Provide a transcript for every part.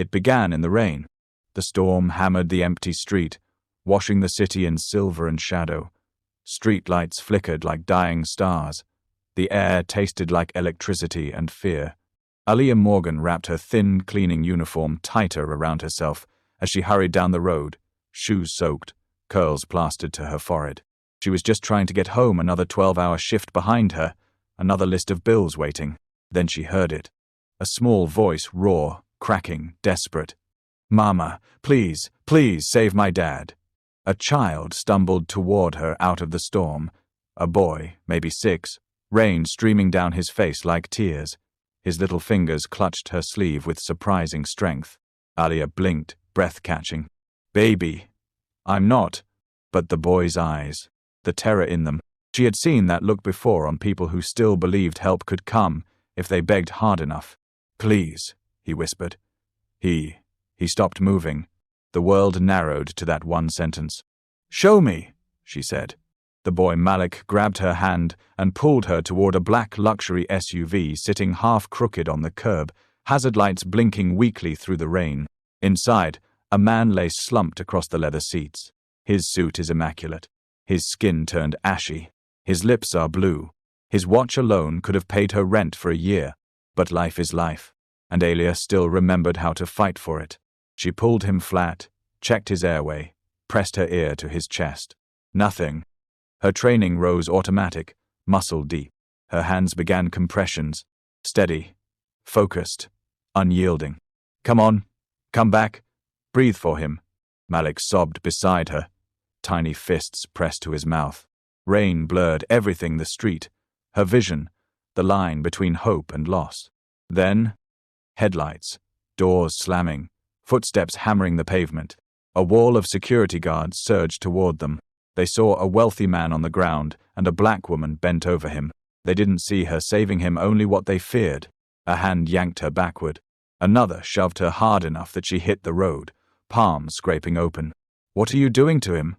It began in the rain. The storm hammered the empty street, washing the city in silver and shadow. Street lights flickered like dying stars. The air tasted like electricity and fear. Aaliyah Morgan wrapped her thin, cleaning uniform tighter around herself as she hurried down the road, shoes soaked, curls plastered to her forehead. She was just trying to get home, another 12-hour shift behind her, another list of bills waiting. Then she heard it. A small voice, raw, cracking, desperate. "Mama, please, please save my dad." A child stumbled toward her out of the storm. A boy, maybe 6, rain streaming down his face like tears. His little fingers clutched her sleeve with surprising strength. Aaliyah blinked, breath-catching. "Baby." "I'm not." But the boy's eyes, the terror in them. She had seen that look before on people who still believed help could come if they begged hard enough. "Please," he whispered. He stopped moving. The world narrowed to that one sentence. "Show me," she said. The boy Malik grabbed her hand and pulled her toward a black luxury SUV sitting half-crooked on the curb, hazard lights blinking weakly through the rain. Inside, a man lay slumped across the leather seats. His suit is immaculate. His skin turned ashy. His lips are blue. His watch alone could have paid her rent for a year. But life is life, and Aaliyah still remembered how to fight for it. She pulled him flat, checked his airway, pressed her ear to his chest. Nothing. Her training rose automatic, muscle deep. Her hands began compressions, steady, focused, unyielding. "Come on, come back, breathe for him." Malik sobbed beside her, tiny fists pressed to his mouth. Rain blurred everything, the street, her vision, the line between hope and loss. Then, headlights, doors slamming, footsteps hammering the pavement. A wall of security guards surged toward them. They saw a wealthy man on the ground and a black woman bent over him. They didn't see her saving him, only what they feared. A hand yanked her backward. Another shoved her hard enough that she hit the road, palms scraping open. "What are you doing to him?"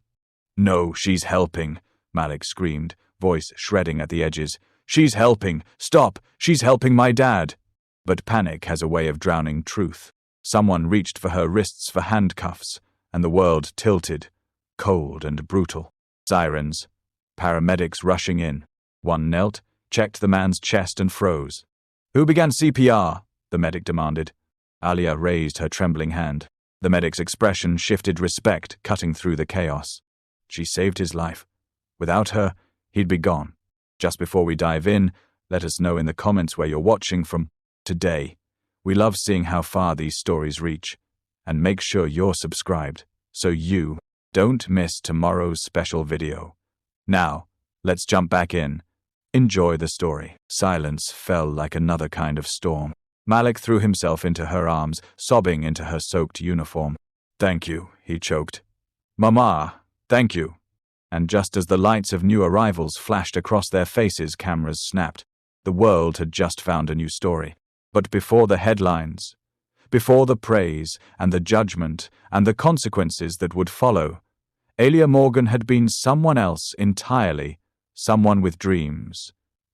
"No, she's helping," Malik screamed, voice shredding at the edges. "She's helping! Stop! She's helping my dad!" But panic has a way of drowning truth. Someone reached for her wrists for handcuffs, and the world tilted, cold and brutal. Sirens, paramedics rushing in. One knelt, checked the man's chest and froze. "Who began CPR?" the medic demanded. Aaliyah raised her trembling hand. The medic's expression shifted, respect cutting through the chaos. She saved his life. Without her, he'd be gone. Just before we dive in, let us know in the comments where you're watching from today. We love seeing how far these stories reach. And make sure you're subscribed, so you don't miss tomorrow's special video. Now, let's jump back in. Enjoy the story. Silence fell like another kind of storm. Malik threw himself into her arms, sobbing into her soaked uniform. "Thank you," he choked. "Mama, thank you." And just as the lights of new arrivals flashed across their faces, cameras snapped. The world had just found a new story. But before the headlines, before the praise and the judgment and the consequences that would follow, Aaliyah Morgan had been someone else entirely, someone with dreams,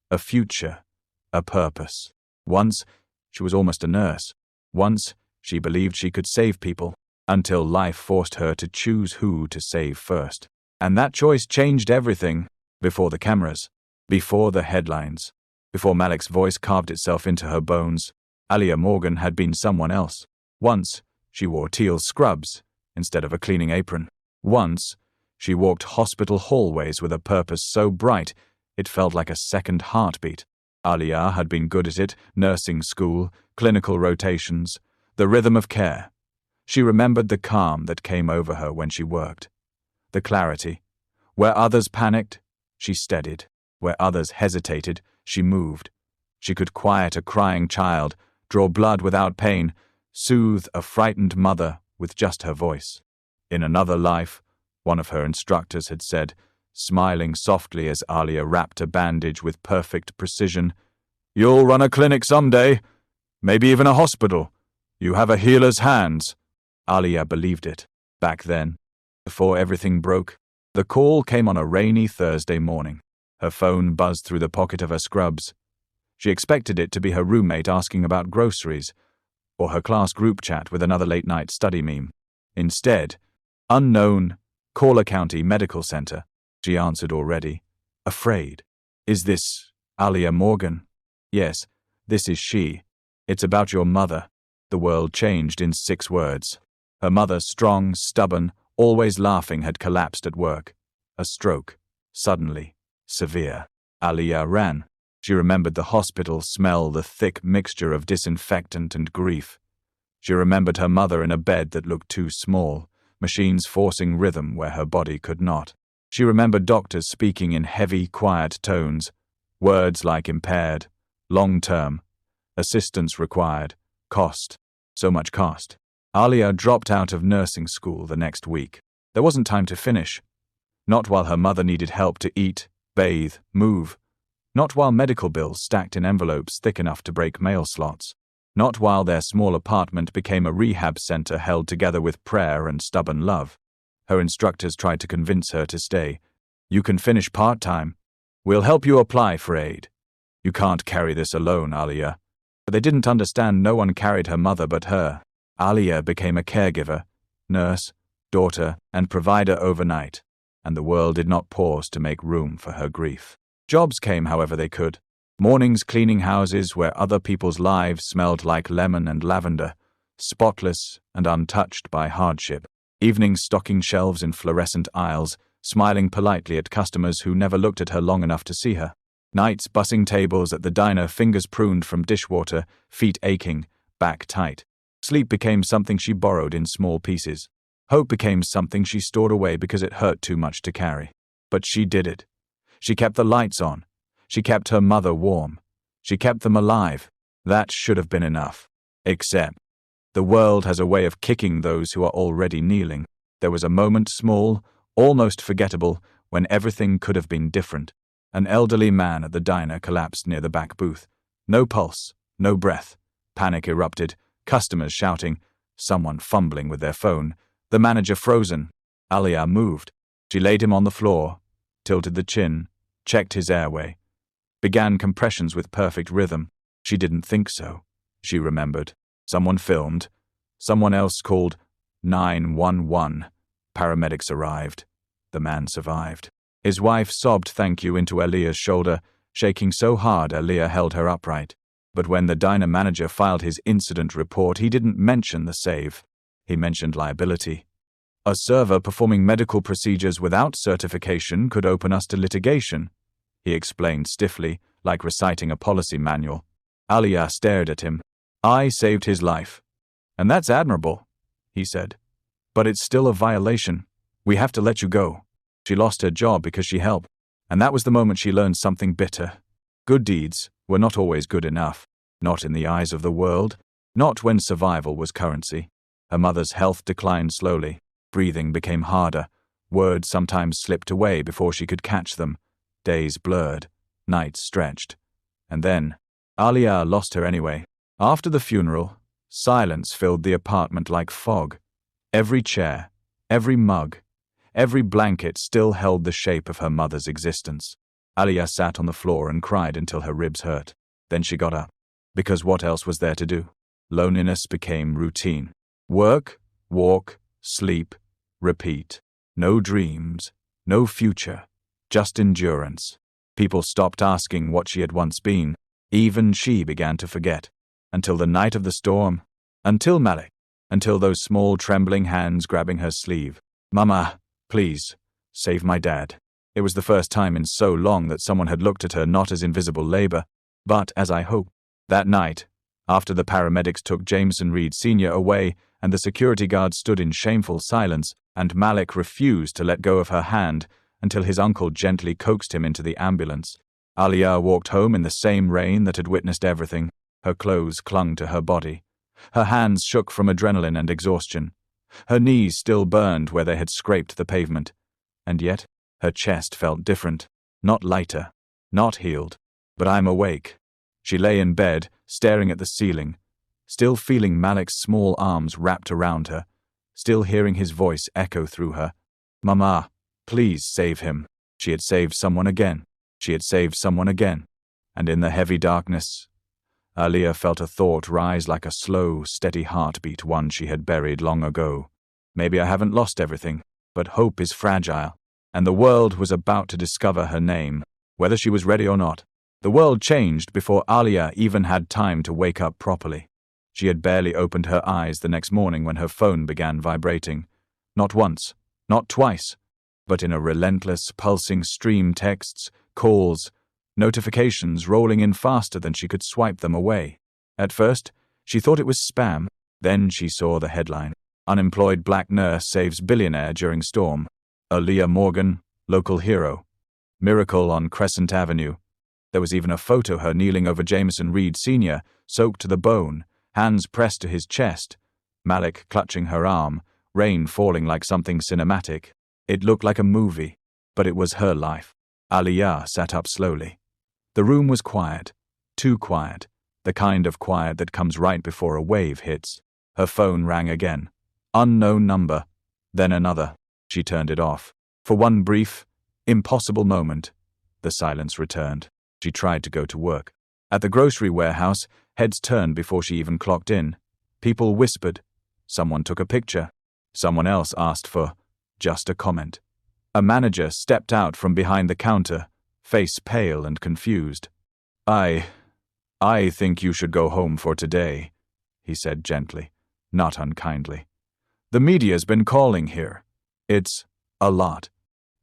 a future, a purpose. Once, she was almost a nurse. Once, she believed she could save people, until life forced her to choose who to save first. And that choice changed everything. Before the cameras, before the headlines, before Malik's voice carved itself into her bones, Aaliyah Morgan had been someone else. Once, she wore teal scrubs instead of a cleaning apron. Once, she walked hospital hallways with a purpose so bright it felt like a second heartbeat. Aaliyah had been good at it, nursing school, clinical rotations, the rhythm of care. She remembered the calm that came over her when she worked. The clarity. Where others panicked, she steadied. Where others hesitated, she moved. She could quiet a crying child, draw blood without pain, soothe a frightened mother with just her voice. In another life, one of her instructors had said, smiling softly as Aaliyah wrapped a bandage with perfect precision, "You'll run a clinic someday, maybe even a hospital. You have a healer's hands." Aaliyah believed it. Back then, before everything broke, the call came on a rainy Thursday morning. Her phone buzzed through the pocket of her scrubs. She expected it to be her roommate asking about groceries, or her class group chat with another late-night study meme. Instead, unknown, Caller County Medical Center, she answered already, afraid. Is this Alia Morgan? Yes, this is she. It's about your mother. The world changed in 6 words. Her mother, strong, stubborn, always laughing, had collapsed at work. A stroke. Suddenly. Severe. Alia ran. She remembered the hospital smell, the thick mixture of disinfectant and grief. She remembered her mother in a bed that looked too small, machines forcing rhythm where her body could not. She remembered doctors speaking in heavy, quiet tones, words like impaired, long-term, assistance required, cost, so much cost. Alia dropped out of nursing school the next week. There wasn't time to finish. Not while her mother needed help to eat, bathe, move. Not while medical bills stacked in envelopes thick enough to break mail slots. Not while their small apartment became a rehab center held together with prayer and stubborn love. Her instructors tried to convince her to stay. You can finish part-time. We'll help you apply for aid. You can't carry this alone, Alia. But they didn't understand no one carried her mother but her. Alia became a caregiver, nurse, daughter, and provider overnight, and the world did not pause to make room for her grief. Jobs came however they could. Mornings cleaning houses where other people's lives smelled like lemon and lavender, spotless and untouched by hardship. Evenings stocking shelves in fluorescent aisles, smiling politely at customers who never looked at her long enough to see her. Nights bussing tables at the diner, fingers pruned from dishwater, feet aching, back tight. Sleep became something she borrowed in small pieces. Hope became something she stored away because it hurt too much to carry. But she did it. She kept the lights on. She kept her mother warm. She kept them alive. That should have been enough. Except, the world has a way of kicking those who are already kneeling. There was a moment, small, almost forgettable, when everything could have been different. An elderly man at the diner collapsed near the back booth. No pulse, no breath. Panic erupted, customers shouting, someone fumbling with their phone, the manager frozen. Alia moved. She laid him on the floor, tilted the chin, checked his airway, began compressions with perfect rhythm. She didn't think so. She remembered. Someone filmed. Someone else called 911. Paramedics arrived. The man survived. His wife sobbed thank you into Alia's shoulder, shaking so hard Alia held her upright. But when the diner manager filed his incident report, he didn't mention the save. He mentioned liability. A server performing medical procedures without certification could open us to litigation, he explained stiffly, like reciting a policy manual. Alia stared at him. I saved his life. And that's admirable, he said. But it's still a violation. We have to let you go. She lost her job because she helped. And that was the moment she learned something bitter. Good deeds were not always good enough. Not in the eyes of the world. Not when survival was currency. Her mother's health declined slowly. Breathing became harder. Words sometimes slipped away before she could catch them. Days blurred. Nights stretched. And then, Alia lost her anyway. After the funeral, silence filled the apartment like fog. Every chair, every mug, every blanket still held the shape of her mother's existence. Alia sat on the floor and cried until her ribs hurt. Then she got up. Because what else was there to do? Loneliness became routine. Work, walk, sleep, repeat. No dreams, no future, just endurance. People stopped asking what she had once been. Even she began to forget. Until the night of the storm. Until Malik. Until those small trembling hands grabbing her sleeve. Mama, please, save my dad. It was the first time in so long that someone had looked at her not as invisible labor, but as I hoped. That night, after the paramedics took Jameson Reed Sr. away and the security guard stood in shameful silence, and Malik refused to let go of her hand until his uncle gently coaxed him into the ambulance, Alia walked home in the same rain that had witnessed everything. Her clothes clung to her body. Her hands shook from adrenaline and exhaustion. Her knees still burned where they had scraped the pavement. And yet, her chest felt different. Not lighter. Not healed. But I'm awake. She lay in bed, staring at the ceiling, still feeling Malik's small arms wrapped around her, still hearing his voice echo through her. Mama, please save him. She had saved someone again. She had saved someone again. And in the heavy darkness, Aliyah felt a thought rise like a slow, steady heartbeat, one she had buried long ago. Maybe I haven't lost everything, but hope is fragile, and the world was about to discover her name, whether she was ready or not. The world changed before Aliyah even had time to wake up properly. She had barely opened her eyes the next morning when her phone began vibrating. Not once, not twice, but in a relentless, pulsing stream, texts, calls, notifications rolling in faster than she could swipe them away. At first, she thought it was spam. Then she saw the headline: Unemployed Black Nurse Saves Billionaire During Storm. Aliyah Morgan, Local Hero. Miracle on Crescent Avenue. There was even a photo of her kneeling over Jameson Reed Sr., soaked to the bone, hands pressed to his chest, Malik clutching her arm, rain falling like something cinematic. It looked like a movie, but it was her life. Aliyah sat up slowly. The room was quiet, too quiet, the kind of quiet that comes right before a wave hits. Her phone rang again. Unknown number, then another. She turned it off. For one brief, impossible moment, the silence returned. She tried to go to work. At the grocery warehouse, heads turned before she even clocked in. People whispered. Someone took a picture. Someone else asked for just a comment. A manager stepped out from behind the counter, face pale and confused. I think you should go home for today, he said gently, not unkindly. The media's been calling here. It's a lot.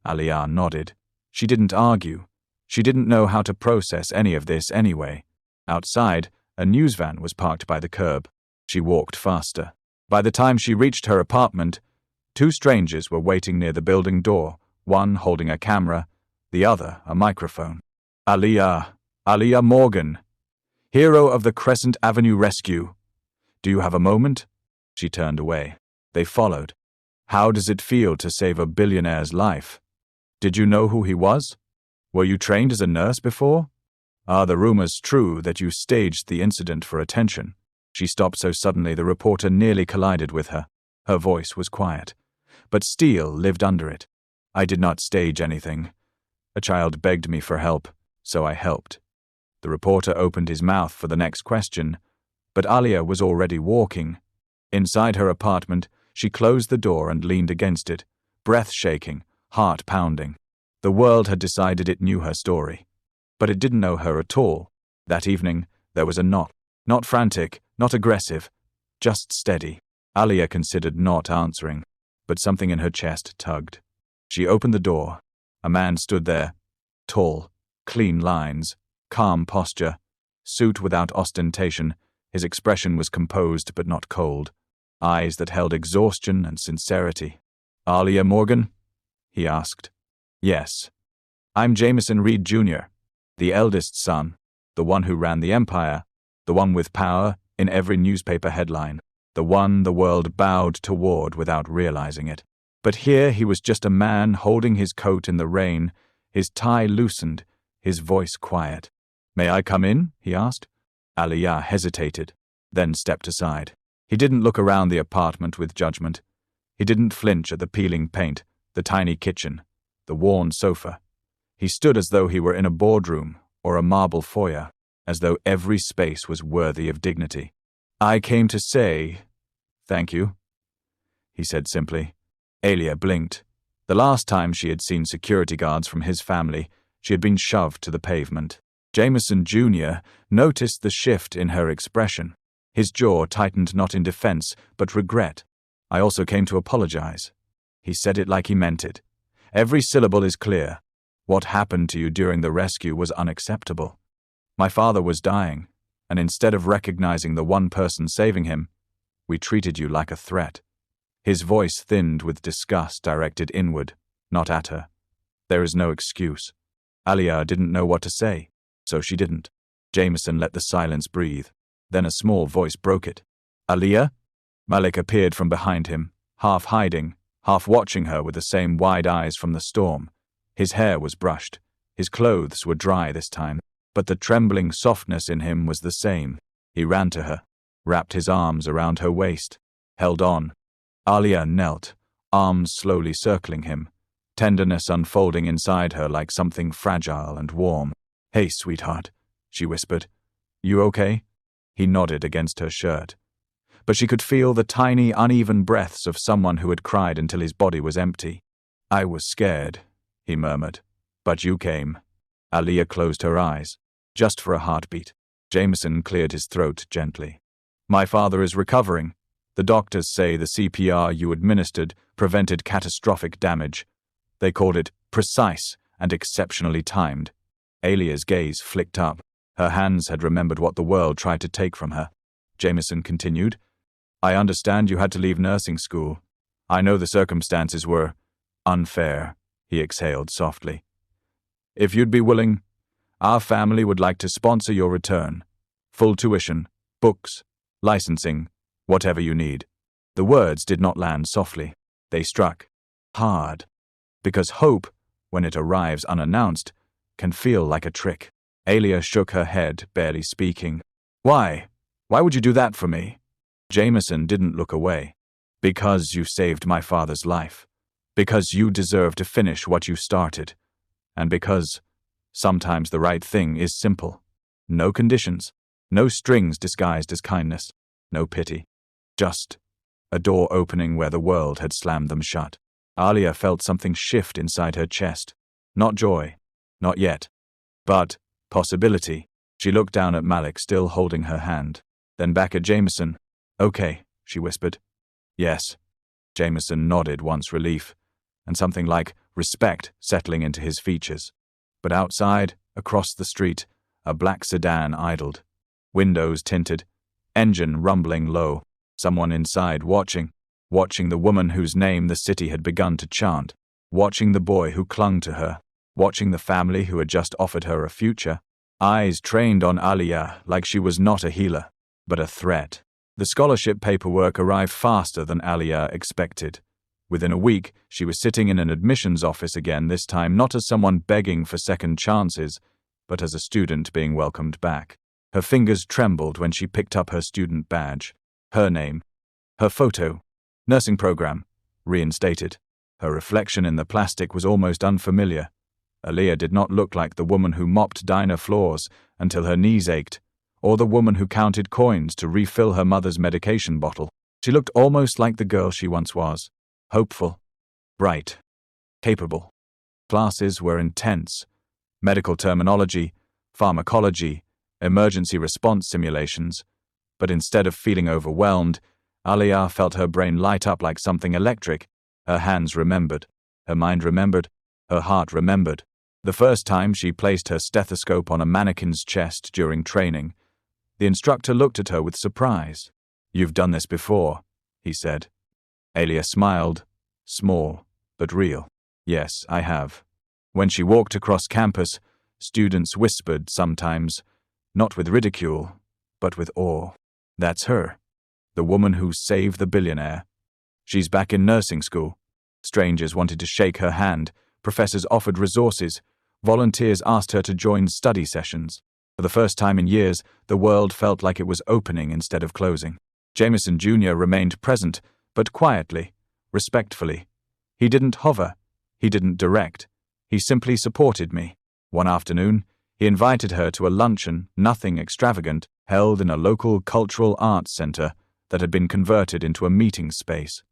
Aliyah nodded. She didn't argue. She didn't know how to process any of this anyway. Outside, a news van was parked by the curb. She walked faster. By the time she reached her apartment, two strangers were waiting near the building door, one holding a camera, the other a microphone. Aliyah Morgan, hero of the Crescent Avenue rescue. Do you have a moment? She turned away. They followed. How does it feel to save a billionaire's life? Did you know who he was? Were you trained as a nurse before? Are the rumors true that you staged the incident for attention? She stopped so suddenly the reporter nearly collided with her. Her voice was quiet, but steel lived under it. I did not stage anything. A child begged me for help, so I helped. The reporter opened his mouth for the next question, but Aliyah was already walking. Inside her apartment, she closed the door and leaned against it, breath shaking, heart pounding. The world had decided it knew her story, but it didn't know her at all. That evening, there was a knock. Not frantic, not aggressive, just steady. Aliyah considered not answering, but something in her chest tugged. She opened the door. A man stood there, tall, clean lines, calm posture, suit without ostentation. His expression was composed but not cold, eyes that held exhaustion and sincerity. Aliyah Morgan? He asked. Yes. I'm Jameson Reed Jr., the eldest son, the one who ran the empire, the one with power in every newspaper headline, the one the world bowed toward without realizing it. But here he was just a man holding his coat in the rain, his tie loosened, his voice quiet. May I come in? He asked. Aliyah hesitated, then stepped aside. He didn't look around the apartment with judgment. He didn't flinch at the peeling paint, the tiny kitchen, the worn sofa. He stood as though he were in a boardroom or a marble foyer, as though every space was worthy of dignity. I came to say, thank you, he said simply. Aliyah blinked. The last time she had seen security guards from his family, she had been shoved to the pavement. Jameson Jr. noticed the shift in her expression. His jaw tightened not in defense, but regret. I also came to apologize. He said it like he meant it. Every syllable is clear. What happened to you during the rescue was unacceptable. My father was dying, and instead of recognizing the one person saving him, we treated you like a threat. His voice thinned with disgust directed inward, not at her. There is no excuse. Aliyah didn't know what to say, so she didn't. Jameson let the silence breathe. Then a small voice broke it. Aliyah? Malik appeared from behind him, half hiding, half watching her with the same wide eyes from the storm. His hair was brushed. His clothes were dry this time, but the trembling softness in him was the same. He ran to her, wrapped his arms around her waist, held on. Aliyah knelt, arms slowly circling him, tenderness unfolding inside her like something fragile and warm. Hey, sweetheart, she whispered. You okay? He nodded against her shirt. But she could feel the tiny, uneven breaths of someone who had cried until his body was empty. "I was scared," he murmured. "But you came." Aliyah closed her eyes, just for a heartbeat. Jameson cleared his throat gently. "My father is recovering. The doctors say the CPR you administered prevented catastrophic damage. They called it precise and exceptionally timed." Aliyah's gaze flicked up. Her hands had remembered what the world tried to take from her. Jameson continued, "I understand you had to leave nursing school. I know the circumstances were unfair," he exhaled softly. "If you'd be willing, our family would like to sponsor your return. Full tuition, books, licensing, whatever you need." The words did not land softly. They struck hard. Because hope, when it arrives unannounced, can feel like a trick. Aliyah shook her head, barely speaking. "Why? Why would you do that for me?" Jameson didn't look away. "Because you saved my father's life. Because you deserve to finish what you started. And because sometimes the right thing is simple. No conditions. No strings disguised as kindness. No pity. Just a door opening where the world had slammed them shut." Aliyah felt something shift inside her chest. Not joy. Not yet. But possibility. She looked down at Malik, still holding her hand. Then back at Jameson. "Okay," she whispered. "Yes." Jameson nodded once, relief, and something like respect settling into his features. But outside, across the street, a black sedan idled. Windows tinted, engine rumbling low. Someone inside watching the woman whose name the city had begun to chant, watching the boy who clung to her, watching the family who had just offered her a future. Eyes trained on Aliyah like she was not a healer, but a threat. The scholarship paperwork arrived faster than Aliyah expected. Within a week, she was sitting in an admissions office again, this time not as someone begging for second chances, but as a student being welcomed back. Her fingers trembled when she picked up her student badge. Her name. Her photo. Nursing program. Reinstated. Her reflection in the plastic was almost unfamiliar. Aliyah did not look like the woman who mopped diner floors until her knees ached, or the woman who counted coins to refill her mother's medication bottle. She looked almost like the girl she once was. Hopeful. Bright. Capable. Classes were intense. Medical terminology, pharmacology, emergency response simulations. But instead of feeling overwhelmed, Aliyah felt her brain light up like something electric. Her hands remembered. Her mind remembered. Her heart remembered. The first time she placed her stethoscope on a mannequin's chest during training, the instructor looked at her with surprise. "You've done this before," he said. Aliyah smiled, small, but real. "Yes, I have." When she walked across campus, students whispered sometimes, not with ridicule, but with awe. "That's her. The woman who saved the billionaire. She's back in nursing school." Strangers wanted to shake her hand. Professors offered resources. Volunteers asked her to join study sessions. For the first time in years, the world felt like it was opening instead of closing. Jameson Jr. remained present, but quietly, respectfully. He didn't hover. He didn't direct. He simply supported me. One afternoon, he invited her to a luncheon, nothing extravagant, held in a local cultural arts center that had been converted into a meeting space.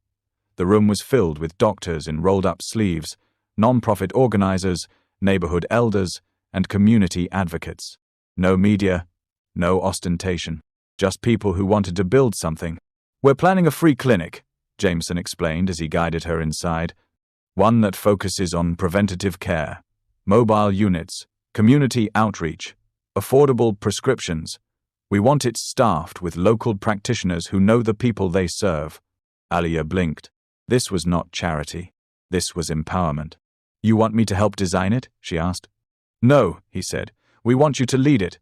The room was filled with doctors in rolled-up sleeves, non-profit organizers, neighborhood elders, and community advocates. No media, no ostentation. Just people who wanted to build something. "We're planning a free clinic," Jameson explained as he guided her inside. "One that focuses on preventative care, mobile units, community outreach, affordable prescriptions. We want it staffed with local practitioners who know the people they serve." Aliyah blinked. This was not charity. This was empowerment. "You want me to help design it?" she asked. "No," he said. "We want you to lead it."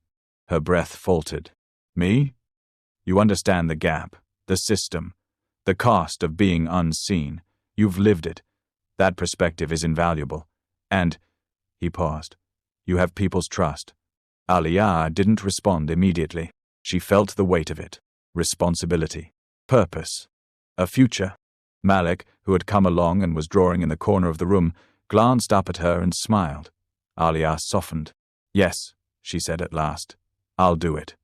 Her breath faltered. "Me? You understand the gap, the system, the cost of being unseen. You've lived it. That perspective is invaluable. And," he paused, "you have people's trust." Aliyah didn't respond immediately. She felt the weight of it. Responsibility. Purpose. A future. Malik, who had come along and was drawing in the corner of the room, glanced up at her and smiled. Aliyah softened. "Yes," she said at last. "I'll do it."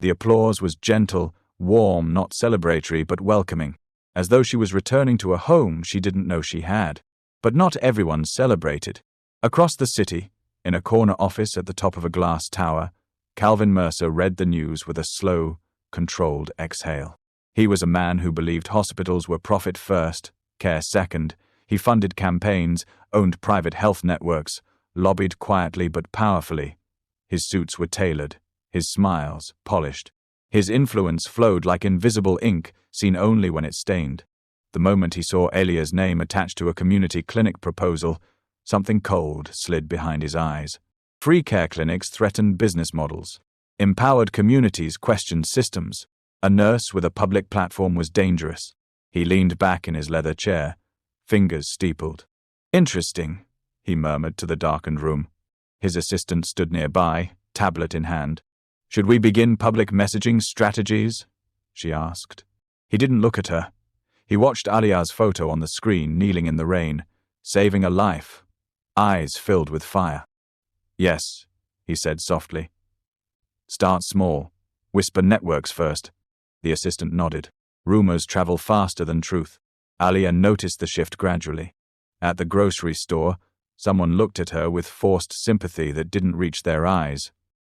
The applause was gentle, warm, not celebratory, but welcoming, as though she was returning to a home she didn't know she had. But not everyone celebrated. Across the city, in a corner office at the top of a glass tower, Calvin Mercer read the news with a slow, controlled exhale. He was a man who believed hospitals were profit first, care second. He funded campaigns, owned private health networks, lobbied quietly but powerfully. His suits were tailored, his smiles polished. His influence flowed like invisible ink, seen only when it stained. The moment he saw Elia's name attached to a community clinic proposal, something cold slid behind his eyes. Free care clinics threatened business models. Empowered communities questioned systems. A nurse with a public platform was dangerous. He leaned back in his leather chair, fingers steepled. "Interesting," he murmured to the darkened room. His assistant stood nearby, tablet in hand. "Should we begin public messaging strategies?" she asked. He didn't look at her. He watched Alia's photo on the screen, kneeling in the rain, saving a life, eyes filled with fire. "Yes," he said softly. "Start small. Whisper networks first." The assistant nodded. Rumors travel faster than truth. Alia noticed the shift gradually. At the grocery store, someone looked at her with forced sympathy that didn't reach their eyes.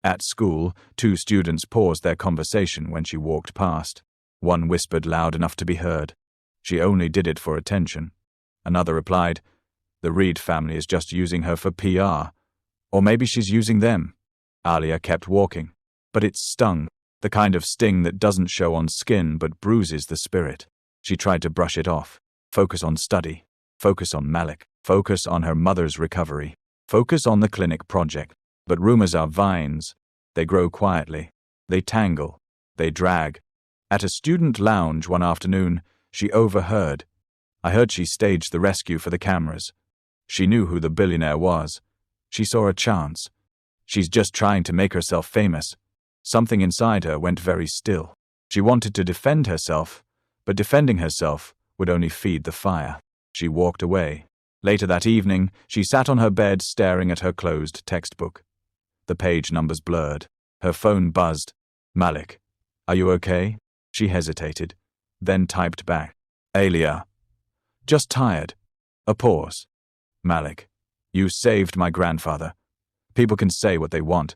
At school, 2 students paused their conversation when she walked past. One whispered loud enough to be heard. She only did it for attention. Another replied, "The Reed family is just using her for PR. Or maybe she's using them." Alia kept walking. But it stung, the kind of sting that doesn't show on skin but bruises the spirit. She tried to brush it off. Focus on study. Focus on Malik. Focus on her mother's recovery. Focus on the clinic project. But rumors are vines. They grow quietly. They tangle. They drag. At a student lounge one afternoon, she overheard. "I heard she staged the rescue for the cameras." She knew who the billionaire was. She saw a chance. She's just trying to make herself famous. Something inside her went very still. She wanted to defend herself, but defending herself would only feed the fire. She walked away. Later that evening, she sat on her bed staring at her closed textbook. The page numbers blurred. Her phone buzzed. "Malik, are you okay?" She hesitated, then typed back, "Alia. Just tired." A pause. "Malik, you saved my grandfather. People can say what they want.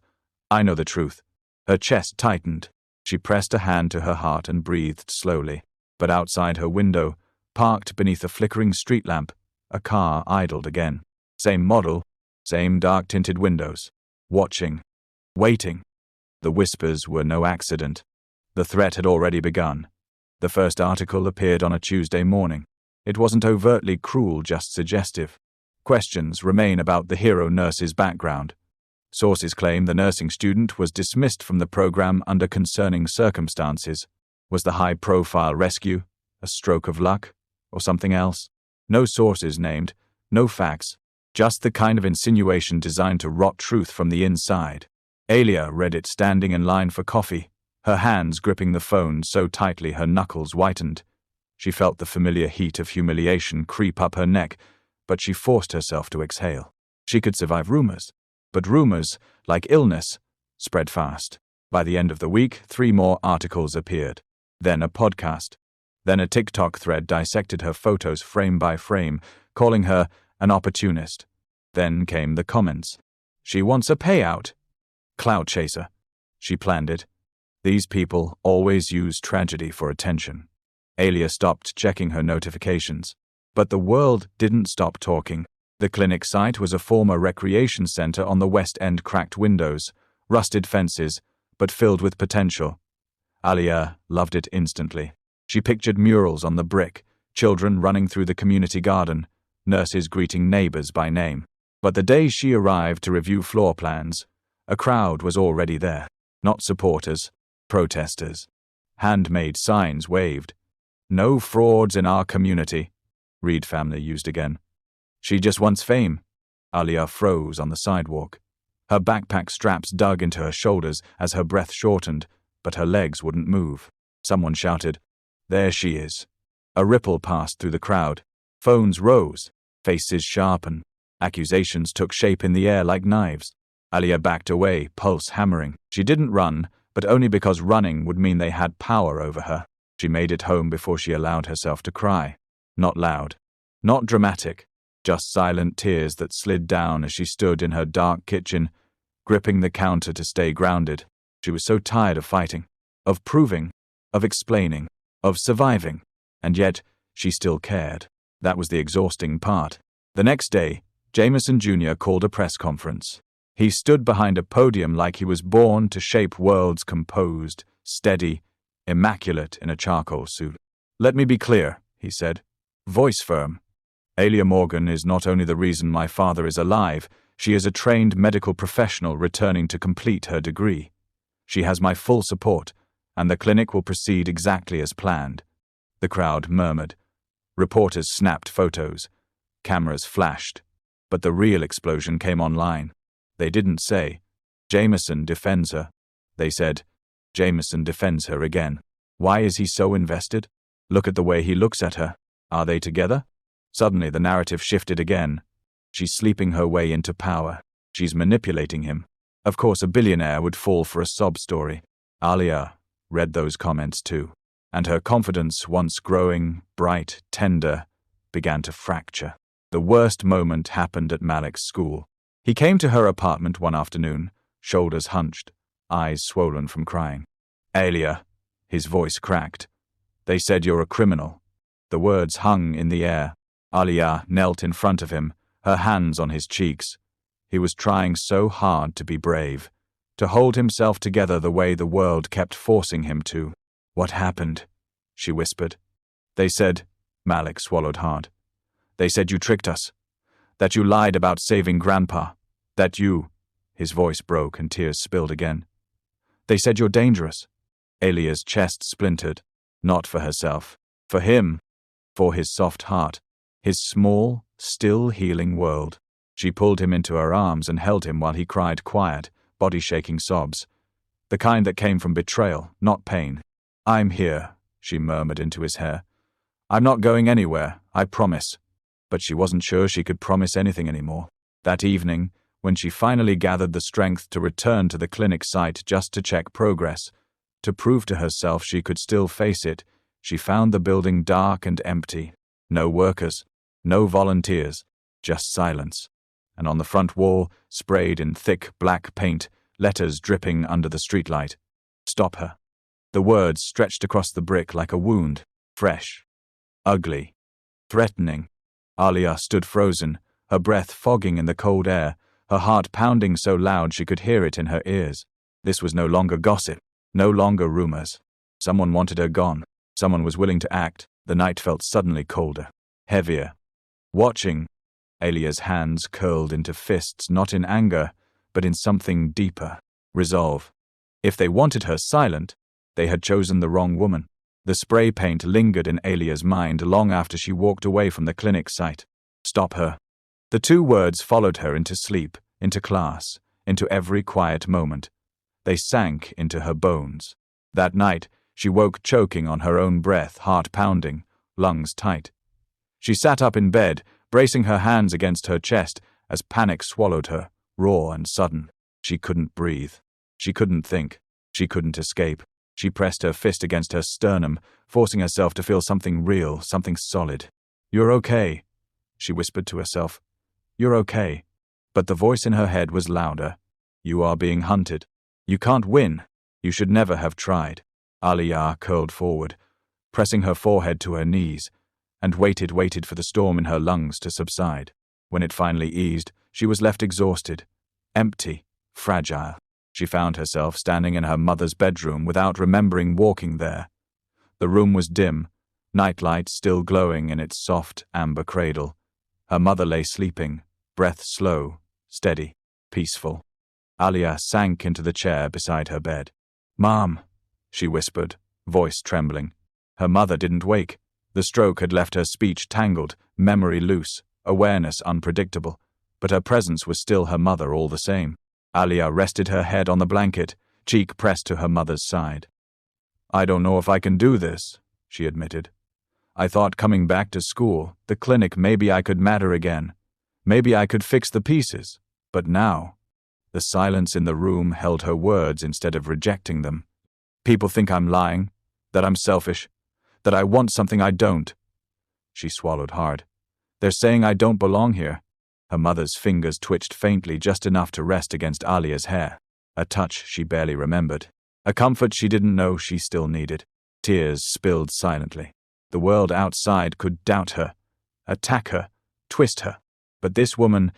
I know the truth." Her chest tightened. She pressed a hand to her heart and breathed slowly. But outside her window, parked beneath a flickering street lamp, a car idled again. Same model, same dark-tinted windows. Watching. Waiting. The whispers were no accident. The threat had already begun. The first article appeared on a Tuesday morning. It wasn't overtly cruel, just suggestive. Questions remain about the hero nurse's background. Sources claim the nursing student was dismissed from the program under concerning circumstances. Was the high-profile rescue a stroke of luck or something else? No sources named, no facts, just the kind of insinuation designed to rot truth from the inside. Alia read it standing in line for coffee, her hands gripping the phone so tightly her knuckles whitened. She felt the familiar heat of humiliation creep up her neck, but she forced herself to exhale. She could survive rumors. But rumors, like illness, spread fast. By the end of the week, 3 more articles appeared. Then a podcast. Then a TikTok thread dissected her photos frame by frame, calling her an opportunist. Then came the comments. "She wants a payout." "Clout chaser." She planned it. These people always use tragedy for attention. Alia stopped checking her notifications. But the world didn't stop talking. The clinic site was a former recreation center on the West End, cracked windows, rusted fences, but filled with potential. Alia loved it instantly. She pictured murals on the brick, children running through the community garden, nurses greeting neighbors by name. But the day she arrived to review floor plans, a crowd was already there. Not supporters, protesters. Handmade signs waved. "No frauds in our community," Reed family used again. "She just wants fame." Alia froze on the sidewalk. Her backpack straps dug into her shoulders as her breath shortened, but her legs wouldn't move. Someone shouted, "There she is." A ripple passed through the crowd. Phones rose, faces sharpened. Accusations took shape in the air like knives. Alia backed away, pulse hammering. She didn't run, but only because running would mean they had power over her. She made it home before she allowed herself to cry. Not loud, not dramatic, just silent tears that slid down as she stood in her dark kitchen, gripping the counter to stay grounded. She was so tired of fighting, of proving, of explaining, of surviving, and yet she still cared. That was the exhausting part. The next day, Jameson Jr. called a press conference. He stood behind a podium like he was born to shape worlds, composed, steady, immaculate in a charcoal suit. "Let me be clear," he said, voice firm. "Alia Morgan is not only the reason my father is alive, she is a trained medical professional returning to complete her degree. She has my full support, and the clinic will proceed exactly as planned." The crowd murmured. Reporters snapped photos. Cameras flashed. But the real explosion came online. They didn't say, "Jameson defends her." They said, "Jameson defends her again." Why is he so invested? Look at the way he looks at her. Are they together? Suddenly the narrative shifted again. She's sleeping her way into power. She's manipulating him. Of course, a billionaire would fall for a sob story. Alia read those comments too, and her confidence, once growing, bright, tender, began to fracture. The worst moment happened at Malik's school. He came to her apartment one afternoon, shoulders hunched, eyes swollen from crying. "Alia," his voice cracked. "They said you're a criminal." The words hung in the air. Alia knelt in front of him, her hands on his cheeks. He was trying so hard to be brave, to hold himself together the way the world kept forcing him to. "What happened?" she whispered. "They said," Malik swallowed hard. "They said you tricked us, that you lied about saving Grandpa, that you—" His voice broke and tears spilled again. "They said you're dangerous." Alia's chest splintered, not for herself, for him, for his soft heart, his small, still healing world. She pulled him into her arms and held him while he cried quiet, body-shaking sobs, the kind that came from betrayal, not pain. "I'm here," she murmured into his hair. "I'm not going anywhere, I promise." But she wasn't sure she could promise anything anymore. That evening, when she finally gathered the strength to return to the clinic site just to check progress, to prove to herself she could still face it, she found the building dark and empty. No workers, no volunteers, just silence. And on the front wall, sprayed in thick black paint, letters dripping under the streetlight. "Stop her." The words stretched across the brick like a wound, fresh, ugly, threatening. Alia stood frozen, her breath fogging in the cold air, her heart pounding so loud she could hear it in her ears. This was no longer gossip, no longer rumors. Someone wanted her gone. Someone was willing to act. The night felt suddenly colder, heavier. Watching, Alia's hands curled into fists, not in anger, but in something deeper, resolve. If they wanted her silent, they had chosen the wrong woman. The spray paint lingered in Alia's mind long after she walked away from the clinic site. Stop her. The two words followed her into sleep, into class, into every quiet moment. They sank into her bones. That night, she woke choking on her own breath, heart pounding, lungs tight. She sat up in bed, bracing her hands against her chest as panic swallowed her, raw and sudden. She couldn't breathe. She couldn't think. She couldn't escape. She pressed her fist against her sternum, forcing herself to feel something real, something solid. "You're okay," she whispered to herself. "You're okay." But the voice in her head was louder. "You are being hunted. You can't win. You should never have tried." Alia curled forward, pressing her forehead to her knees, and waited for the storm in her lungs to subside. When it finally eased, she was left exhausted, empty, fragile. She found herself standing in her mother's bedroom without remembering walking there. The room was dim, nightlight still glowing in its soft, amber cradle. Her mother lay sleeping, breath slow, steady, peaceful. Alia sank into the chair beside her bed. "Mom," she whispered, voice trembling. Her mother didn't wake. The stroke had left her speech tangled, memory loose, awareness unpredictable, but her presence was still her mother all the same. Alia rested her head on the blanket, cheek pressed to her mother's side. "I don't know if I can do this," she admitted. "I thought coming back to school, the clinic, maybe I could matter again. Maybe I could fix the pieces. But now..." The silence in the room held her words instead of rejecting them. People think I'm lying, that I'm selfish, that I want something I don't. She swallowed hard. They're saying I don't belong here. Her mother's fingers twitched faintly, just enough to rest against Alia's hair. A touch she barely remembered. A comfort she didn't know she still needed. Tears spilled silently. The world outside could doubt her, attack her, twist her. But this woman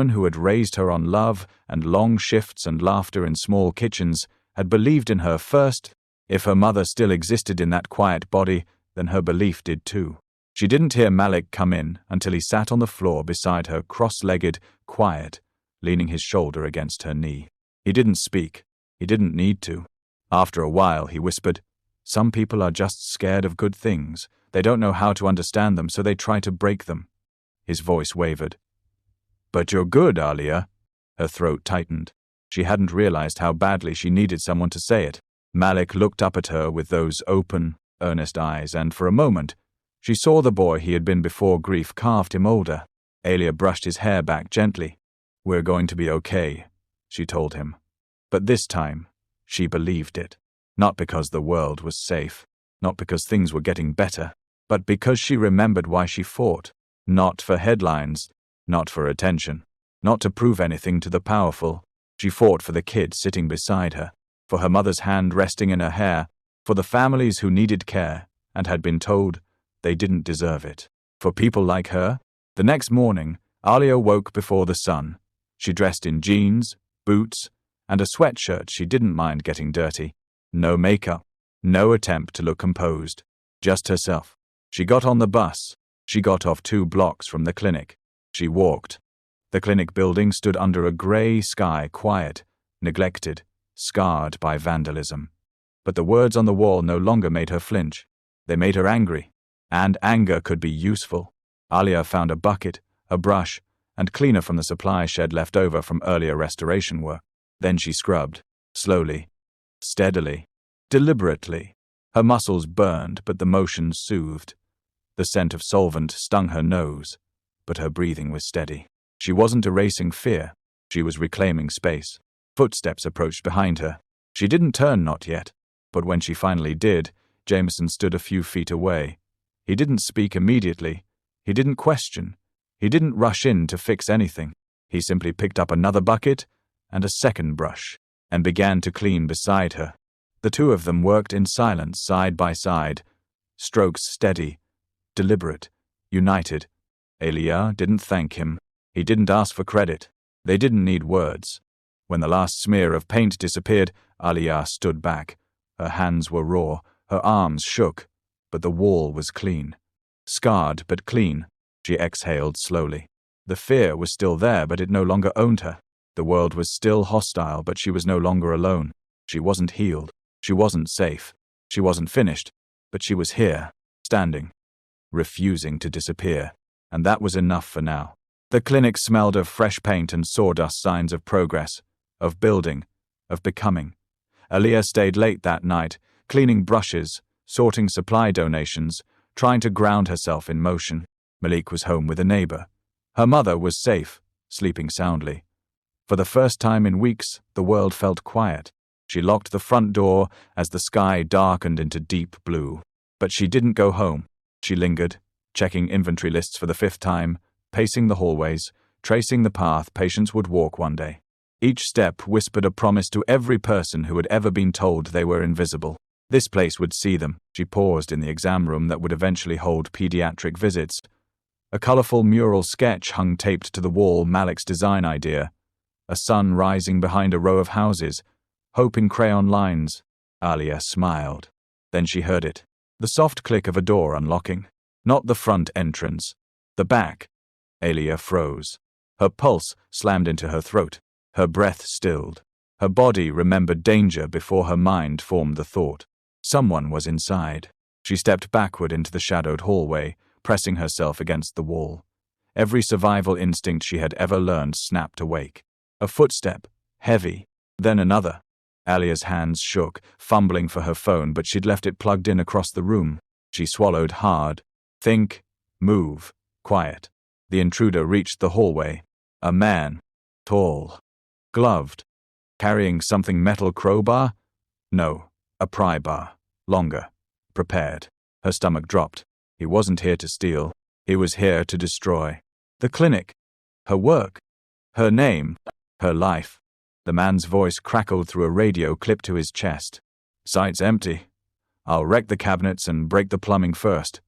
who had raised her on love and long shifts and laughter in small kitchens, had believed in her first. If her mother still existed in that quiet body, then her belief did too. She didn't hear Malik come in until he sat on the floor beside her, cross-legged, quiet, leaning his shoulder against her knee. He didn't speak. He didn't need to. After a while, he whispered, "Some people are just scared of good things. They don't know how to understand them, so they try to break them." His voice wavered. "But you're good, Alia." Her throat tightened. She hadn't realized how badly she needed someone to say it. Malik looked up at her with those open, earnest eyes, and for a moment, she saw the boy he had been before grief carved him older. Alia brushed his hair back gently. "We're going to be okay," she told him. But this time, she believed it. Not because the world was safe, not because things were getting better, but because she remembered why she fought. Not for headlines, not for attention, not to prove anything to the powerful. She fought for the kid sitting beside her, for her mother's hand resting in her hair, for the families who needed care and had been told they didn't deserve it. For people like her. The next morning, Alia woke before the sun. She dressed in jeans, boots, and a sweatshirt she didn't mind getting dirty. No makeup, no attempt to look composed, just herself. She got on the bus. She got off 2 blocks from the clinic. She walked. The clinic building stood under a grey sky, quiet, neglected, scarred by vandalism. But the words on the wall no longer made her flinch. They made her angry. And anger could be useful. Alia found a bucket, a brush, and cleaner from the supply shed left over from earlier restoration work. Then she scrubbed, slowly, steadily, deliberately. Her muscles burned, but the motion soothed. The scent of solvent stung her nose, but her breathing was steady. She wasn't erasing fear. She was reclaiming space. Footsteps approached behind her. She didn't turn, not yet. But when she finally did, Jameson stood a few feet away. He didn't speak immediately. He didn't question. He didn't rush in to fix anything. He simply picked up another bucket and a second brush and began to clean beside her. The two of them worked in silence, side by side, strokes steady, deliberate, united. Alia didn't thank him. He didn't ask for credit. They didn't need words. When the last smear of paint disappeared, Alia stood back. Her hands were raw, her arms shook, but the wall was clean. Scarred but clean. She exhaled slowly. The fear was still there, but it no longer owned her. The world was still hostile, but she was no longer alone. She wasn't healed. She wasn't safe. She wasn't finished. But she was here, standing, refusing to disappear. And that was enough for now. The clinic smelled of fresh paint and sawdust, signs of progress, of building, of becoming. Alia stayed late that night, cleaning brushes, sorting supply donations, trying to ground herself in motion. Malik was home with a neighbor. Her mother was safe, sleeping soundly. For the first time in weeks, the world felt quiet. She locked the front door as the sky darkened into deep blue. But she didn't go home. She lingered, checking inventory lists for the 5th time, pacing the hallways, tracing the path patients would walk one day. Each step whispered a promise to every person who had ever been told they were invisible. This place would see them. She paused in the exam room that would eventually hold pediatric visits. A colorful mural sketch hung taped to the wall, Malik's design idea. A sun rising behind a row of houses, hope in crayon lines. Alia smiled. Then she heard it. The soft click of a door unlocking. Not the front entrance. The back. Alia froze. Her pulse slammed into her throat. Her breath stilled. Her body remembered danger before her mind formed the thought. Someone was inside. She stepped backward into the shadowed hallway, pressing herself against the wall. Every survival instinct she had ever learned snapped awake. A footstep, heavy, then another. Alia's hands shook, fumbling for her phone, but she'd left it plugged in across the room. She swallowed hard. Think, move, quiet. The intruder reached the hallway. A man, tall, Gloved. Carrying something metal crowbar? No, a pry bar. Longer. Prepared. Her stomach dropped. He wasn't here to steal. He was here to destroy. The clinic. Her work. Her name. Her life. The man's voice crackled through a radio clipped to his chest. Site's empty. I'll wreck the cabinets and break the plumbing first.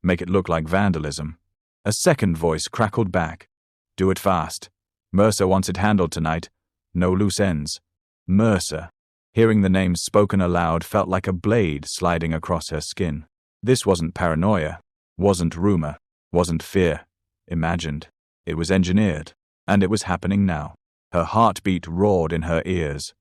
Make it look like vandalism. A second voice crackled back. Do it fast. Mercer wants it handled tonight. No loose ends. Mercer. Hearing the name spoken aloud felt like a blade sliding across her skin. This wasn't paranoia. Wasn't rumor. Wasn't fear. Imagined. It was engineered. And it was happening now. Her heartbeat roared in her ears.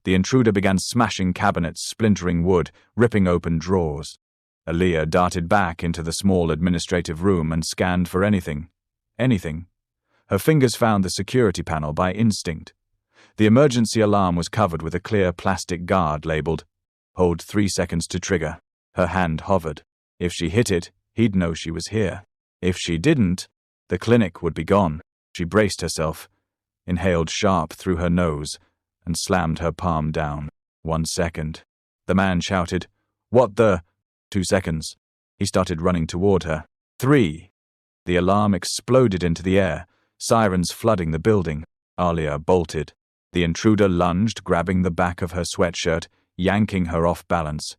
The intruder began smashing cabinets, splintering wood, ripping open drawers. Aaliyah darted back into the small administrative room and scanned for anything. Anything. Her fingers found the security panel by instinct. The emergency alarm was covered with a clear plastic guard labeled, "Hold 3 seconds to trigger." Her hand hovered. If she hit it, he'd know she was here. If she didn't, the clinic would be gone. She braced herself, inhaled sharp through her nose, and slammed her palm down. 1 second. The man shouted, "What the?" 2 seconds. He started running toward her. 3. The alarm exploded into the air, sirens flooding the building. Aaliyah bolted. The intruder lunged, grabbing the back of her sweatshirt, yanking her off balance.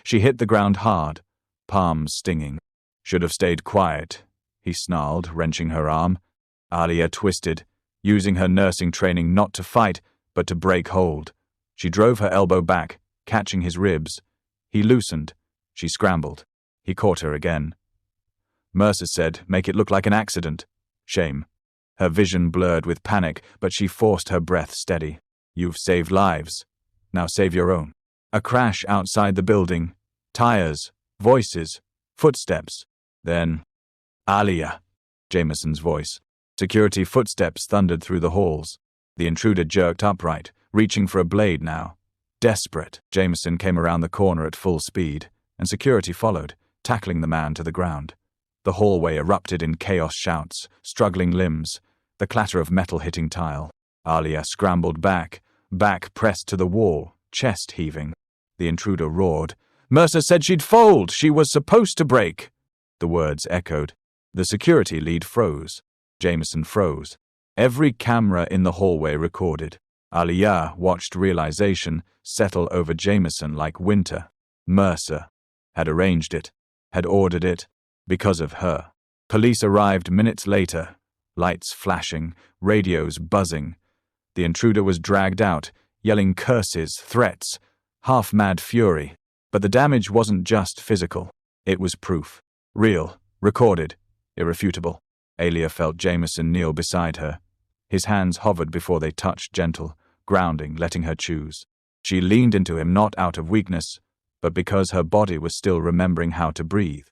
She hit the ground hard, palms stinging. Should have stayed quiet, he snarled, wrenching her arm. Aaliyah twisted, using her nursing training not to fight, but to break hold. She drove her elbow back, catching his ribs. He loosened. She scrambled. He caught her again. Mercer said, "Make it look like an accident." Shame. Her vision blurred with panic, but she forced her breath steady. "You've saved lives. Now save your own." A crash outside the building. Tires. Voices. Footsteps. Then, "Aaliyah," Jameson's voice. Security footsteps thundered through the halls. The intruder jerked upright, reaching for a blade now. Desperate, Jameson came around the corner at full speed, and security followed, tackling the man to the ground. The hallway erupted in chaos shouts, struggling limbs, the clatter of metal hitting tile. Aaliyah scrambled back pressed to the wall, chest heaving. The intruder roared. "Mercer said she'd fold! She was supposed to break!" The words echoed. The security lead froze. Jameson froze. Every camera in the hallway recorded. Aaliyah watched realization settle over Jameson like winter. Mercer had arranged it, had ordered it, because of her. Police arrived minutes later, lights flashing, radios buzzing. The intruder was dragged out, yelling curses, threats, half-mad fury. But the damage wasn't just physical. It was proof. Real, recorded, irrefutable. Aaliyah felt Jameson kneel beside her. His hands hovered before they touched, gentle, grounding, letting her choose. She leaned into him not out of weakness, but because her body was still remembering how to breathe.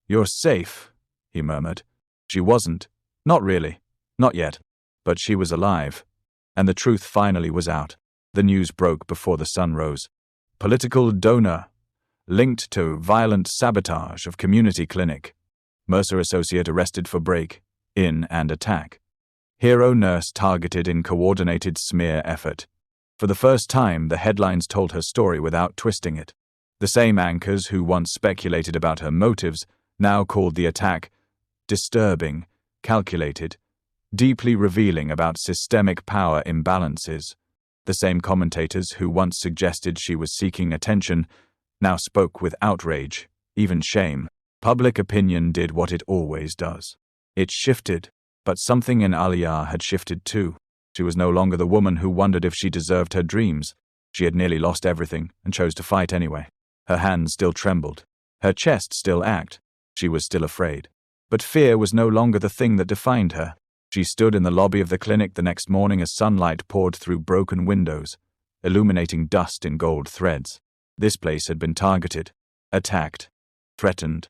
"You're safe," he murmured. She wasn't. Not really. Not yet. But she was alive. And the truth finally was out. The news broke before the sun rose. Political donor linked to violent sabotage of community clinic. Mercer associate arrested for break-in and attack. Hero nurse targeted in coordinated smear effort. For the first time, the headlines told her story without twisting it. The same anchors who once speculated about her motives now called the attack disturbing, calculated, deeply revealing about systemic power imbalances. The same commentators who once suggested she was seeking attention now spoke with outrage, even shame. Public opinion did what it always does. It shifted, but something in Aaliyah had shifted too. She was no longer the woman who wondered if she deserved her dreams. She had nearly lost everything and chose to fight anyway. Her hands still trembled. Her chest still ached. She was still afraid. But fear was no longer the thing that defined her. She stood in the lobby of the clinic the next morning as sunlight poured through broken windows, illuminating dust in gold threads. This place had been targeted, attacked, threatened,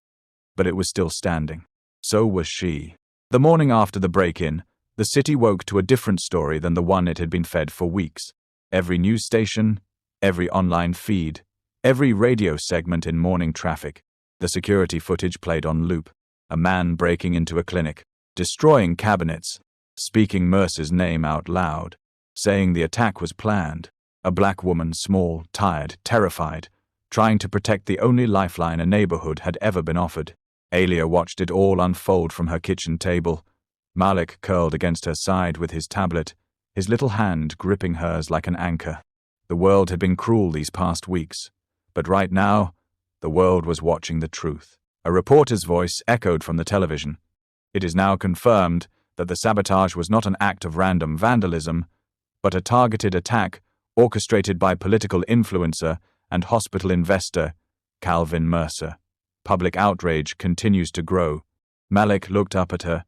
but it was still standing. So was she. The morning after the break-in, the city woke to a different story than the one it had been fed for weeks. Every news station, every online feed, every radio segment in morning traffic. The security footage played on loop. A man breaking into a clinic, destroying cabinets, speaking Mercer's name out loud. saying the attack was planned. A black woman, small, tired, terrified, trying to protect the only lifeline a neighborhood had ever been offered. Alia watched it all unfold from her kitchen table. Malik curled against her side with his tablet, his little hand gripping hers like an anchor. The world had been cruel these past weeks, but right now, the world was watching the truth. A reporter's voice echoed from the television. It is now confirmed that the sabotage was not an act of random vandalism, but a targeted attack orchestrated by political influencer and hospital investor Calvin Mercer. Public outrage continues to grow. Malik looked up at her,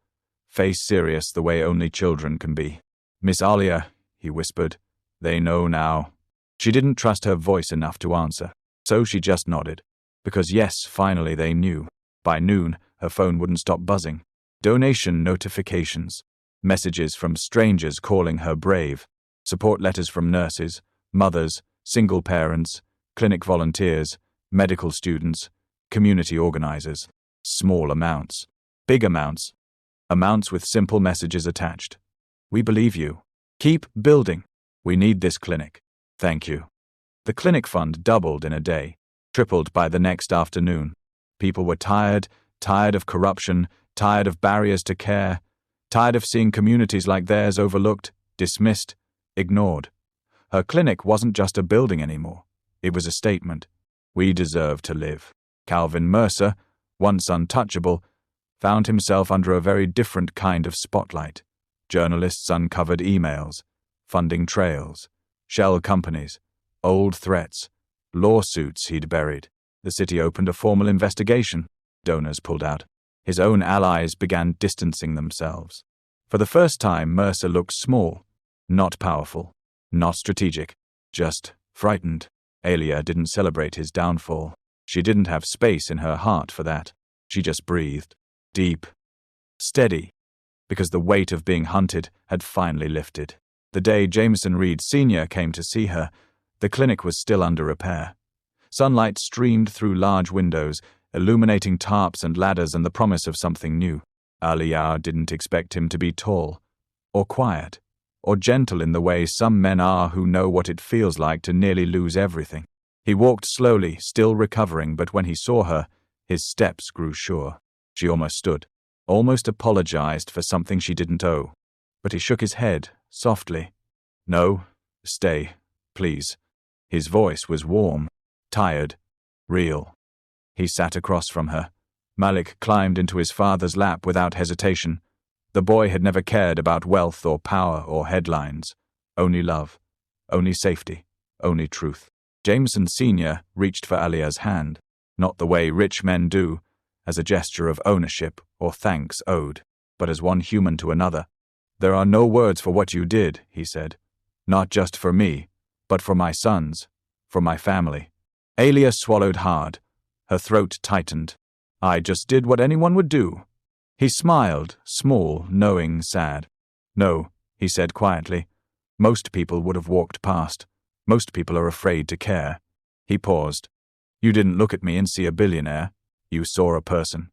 face serious the way only children can be. "Miss Alia," he whispered, "they know now." She didn't trust her voice enough to answer, so she just nodded. Because yes, finally they knew. By noon, her phone wouldn't stop buzzing. Donation notifications, messages from strangers calling her brave, support letters from nurses, mothers, single parents, clinic volunteers, medical students, community organizers. Small amounts, big amounts, amounts with simple messages attached. "We believe you. Keep building. We need this clinic. Thank you." The clinic fund doubled in a day, tripled by the next afternoon. People were tired of corruption, tired of barriers to care, tired of seeing communities like theirs overlooked, dismissed, ignored. Her clinic wasn't just a building anymore. It was a statement. We deserve to live. Calvin Mercer, once untouchable, found himself under a very different kind of spotlight. Journalists uncovered emails, funding trails, shell companies, old threats, lawsuits he'd buried. The city opened a formal investigation. Donors pulled out. His own allies began distancing themselves. For the first time, Mercer looked small, not powerful, not strategic, just frightened. Alia didn't celebrate his downfall. She didn't have space in her heart for that. She just breathed. Deep. Steady. Because the weight of being hunted had finally lifted. The day Jameson Reed Sr. came to see her, the clinic was still under repair. Sunlight streamed through large windows, illuminating tarps and ladders and the promise of something new. Alia didn't expect him to be tall, or quiet, or gentle in the way some men are who know what it feels like to nearly lose everything. He walked slowly, still recovering, but when he saw her, his steps grew sure. She almost stood, almost apologized for something she didn't owe. But he shook his head, softly. "No, stay, please." His voice was warm, tired, real. He sat across from her. Malik climbed into his father's lap without hesitation. The boy had never cared about wealth or power or headlines. Only love, only safety, only truth. Jameson Sr. reached for Alia's hand, not the way rich men do, as a gesture of ownership or thanks owed, but as one human to another. "There are no words for what you did," he said. "Not just for me, but for my sons, for my family." Alia swallowed hard. Her throat tightened. "I just did what anyone would do." He smiled, small, knowing, sad. "No," he said quietly. "Most people would have walked past. Most people are afraid to care." He paused. "You didn't look at me and see a billionaire. You saw a person.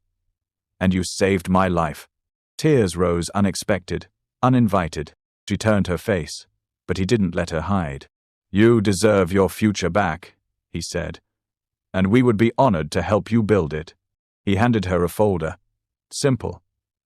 And you saved my life." Tears rose unexpected, uninvited. She turned her face, but he didn't let her hide. "You deserve your future back," he said. "And we would be honored to help you build it." He handed her a folder. Simple,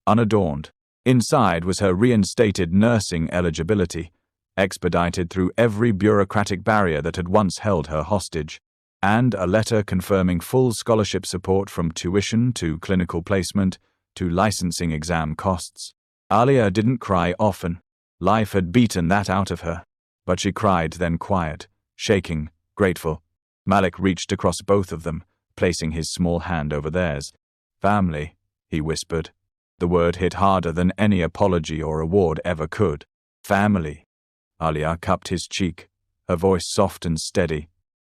unadorned. Inside was her reinstated nursing eligibility, expedited through every bureaucratic barrier that had once held her hostage, and a letter confirming full scholarship support from tuition to clinical placement to licensing exam costs. Alia didn't cry often. Life had beaten that out of her. But she cried then quiet, shaking, grateful. Malik reached across both of them, placing his small hand over theirs. "Family," he whispered. The word hit harder than any apology or award ever could. "Family." Alia cupped his cheek, her voice soft and steady.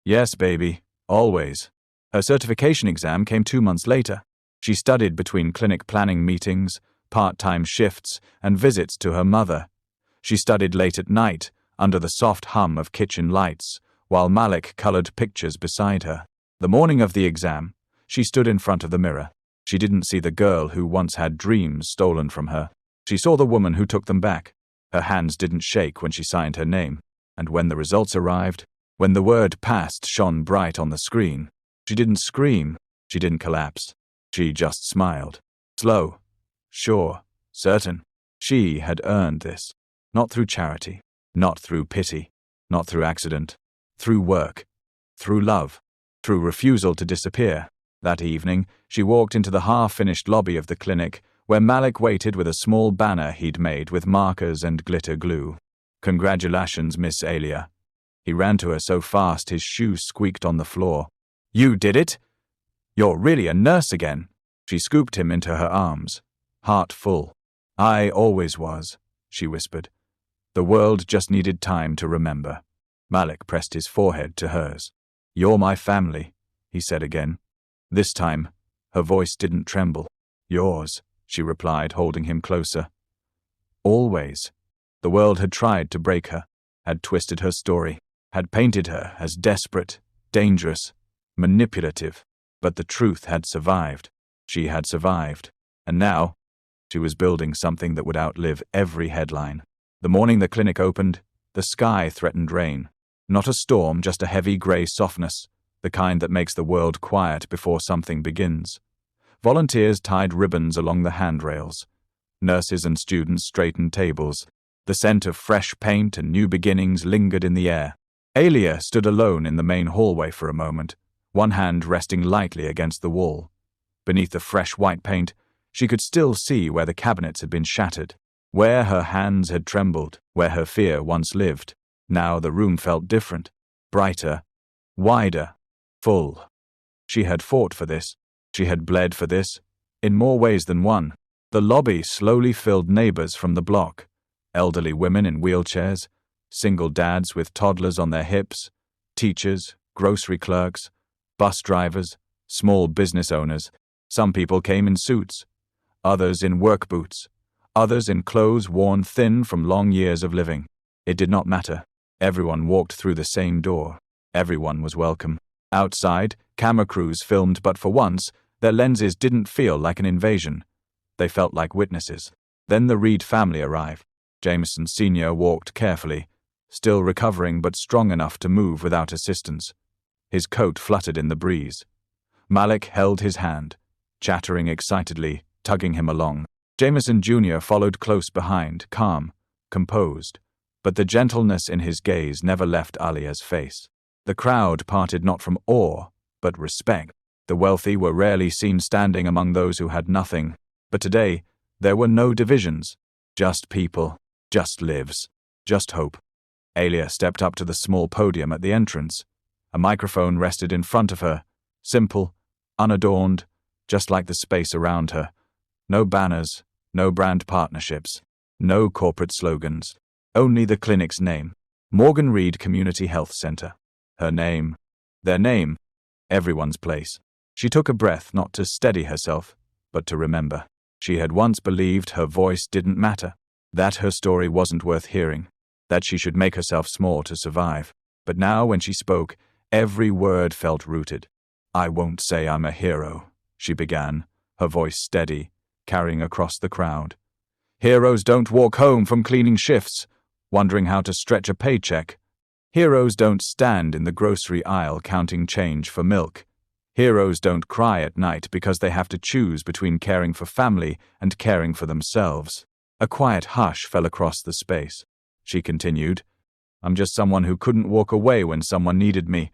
"Yes, baby, always." Her certification exam came 2 months later. She studied between clinic planning meetings, part-time shifts, and visits to her mother. She studied late at night, under the soft hum of kitchen lights, while Malik colored pictures beside her. The morning of the exam, she stood in front of the mirror. She didn't see the girl who once had dreams stolen from her. She saw the woman who took them back. Her hands didn't shake when she signed her name, and when the results arrived, when the word passed shone bright on the screen, she didn't scream, she didn't collapse. She just smiled. Slow, sure, certain. She had earned this. Not through charity, not through pity, not through accident, through work, through love, through refusal to disappear. That evening, she walked into the half-finished lobby of the clinic, where Malik waited with a small banner he'd made with markers and glitter glue. "Congratulations, Miss Alia." He ran to her so fast his shoe squeaked on the floor. "You did it? You're really a nurse again." She scooped him into her arms, heart full. "I always was," she whispered. "The world just needed time to remember." Malik pressed his forehead to hers. "You're my family," he said again. This time, her voice didn't tremble. "Yours," she replied, holding him closer. Always. The world had tried to break her, had twisted her story, had painted her as desperate, dangerous, manipulative, but the truth had survived. She had survived, and now she was building something that would outlive every headline. The morning the clinic opened, the sky threatened rain. Not a storm, just a heavy grey softness, the kind that makes the world quiet before something begins. Volunteers tied ribbons along the handrails. Nurses and students straightened tables. The scent of fresh paint and new beginnings lingered in the air. Alia stood alone in the main hallway for a moment, one hand resting lightly against the wall. Beneath the fresh white paint, she could still see where the cabinets had been shattered, where her hands had trembled, where her fear once lived. Now the room felt different, brighter, wider, full. She had fought for this. She had bled for this, in more ways than one. The lobby slowly filled neighbors from the block, elderly women in wheelchairs, single dads with toddlers on their hips, teachers, grocery clerks, bus drivers, small business owners. Some people came in suits, others in work boots, others in clothes worn thin from long years of living. It did not matter. Everyone walked through the same door. Everyone was welcome. Outside, camera crews filmed, but for once, their lenses didn't feel like an invasion. They felt like witnesses. Then the Reed family arrived. Jameson Sr. walked carefully, still recovering but strong enough to move without assistance. His coat fluttered in the breeze. Malik held his hand, chattering excitedly, tugging him along. Jameson Jr. followed close behind, calm, composed, but the gentleness in his gaze never left Alia's face. The crowd parted not from awe, but respect. The wealthy were rarely seen standing among those who had nothing, but today there were no divisions, just people, just lives, just hope. Alia stepped up to the small podium at the entrance. A microphone rested in front of her, simple, unadorned, just like the space around her. No banners, no brand partnerships, no corporate slogans, only the clinic's name, Morgan Reed Community Health Center. Her name, their name, everyone's place. She took a breath, not to steady herself, but to remember. She had once believed her voice didn't matter, that her story wasn't worth hearing, that she should make herself small to survive. But now when she spoke, every word felt rooted. "I won't say I'm a hero," she began, her voice steady, carrying across the crowd. "Heroes don't walk home from cleaning shifts, wondering how to stretch a paycheck. Heroes don't stand in the grocery aisle counting change for milk. Heroes don't cry at night because they have to choose between caring for family and caring for themselves." A quiet hush fell across the space. She continued, "I'm just someone who couldn't walk away when someone needed me,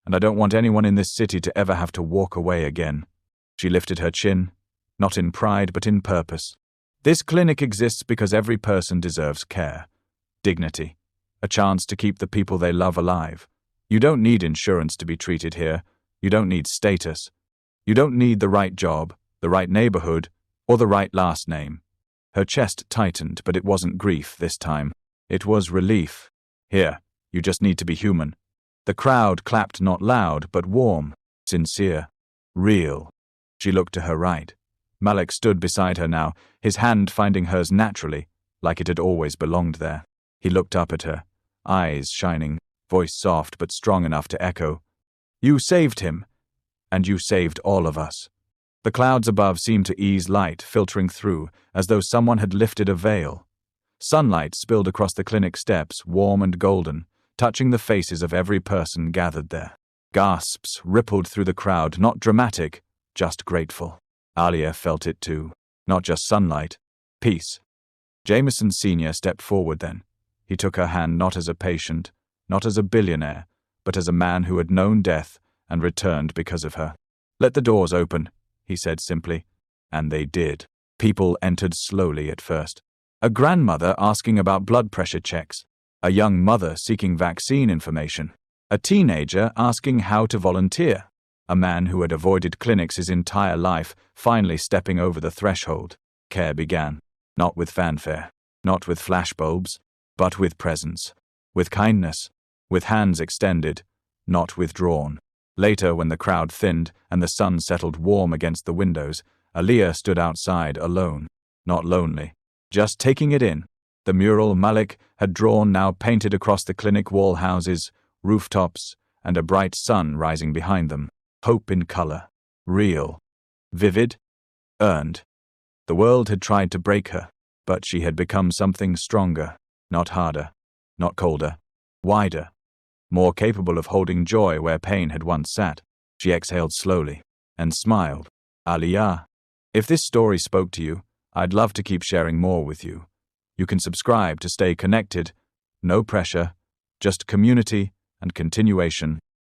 and I don't want anyone in this city to ever have to walk away again." She lifted her chin, not in pride but in purpose. "This clinic exists because every person deserves care, dignity, a chance to keep the people they love alive. You don't need insurance to be treated here. You don't need status. You don't need the right job, the right neighborhood, or the right last name." Her chest tightened, but it wasn't grief this time. It was relief. "Here, you just need to be human." The crowd clapped, not loud, but warm, sincere, real. She looked to her right. Malik stood beside her now, his hand finding hers naturally, like it had always belonged there. He looked up at her, eyes shining, voice soft but strong enough to echo. "You saved him, and you saved all of us." The clouds above seemed to ease light filtering through, as though someone had lifted a veil. Sunlight spilled across the clinic steps, warm and golden, touching the faces of every person gathered there. Gasps rippled through the crowd, not dramatic, just grateful. Alia felt it too. Not just sunlight, peace. Jameson Sr. stepped forward then. He took her hand not as a patient, not as a billionaire, but as a man who had known death and returned because of her. "Let the doors open," he said simply. And they did. People entered slowly at first. A grandmother asking about blood pressure checks. A young mother seeking vaccine information. A teenager asking how to volunteer. A man who had avoided clinics his entire life finally stepping over the threshold. Care began. Not with fanfare. Not with flashbulbs. But with presence. With kindness. With hands extended. Not withdrawn. Later, when the crowd thinned and the sun settled warm against the windows, Alia stood outside alone. Not lonely. Just taking it in. The mural Malik had drawn now painted across the clinic wall houses, rooftops, and a bright sun rising behind them. Hope in color. Real. Vivid. Earned. The world had tried to break her, but she had become something stronger, not harder, not colder, wider, more capable of holding joy where pain had once sat. She exhaled slowly and smiled. Alia, if this story spoke to you, I'd love to keep sharing more with you. You can subscribe to stay connected. No pressure, just community and continuation.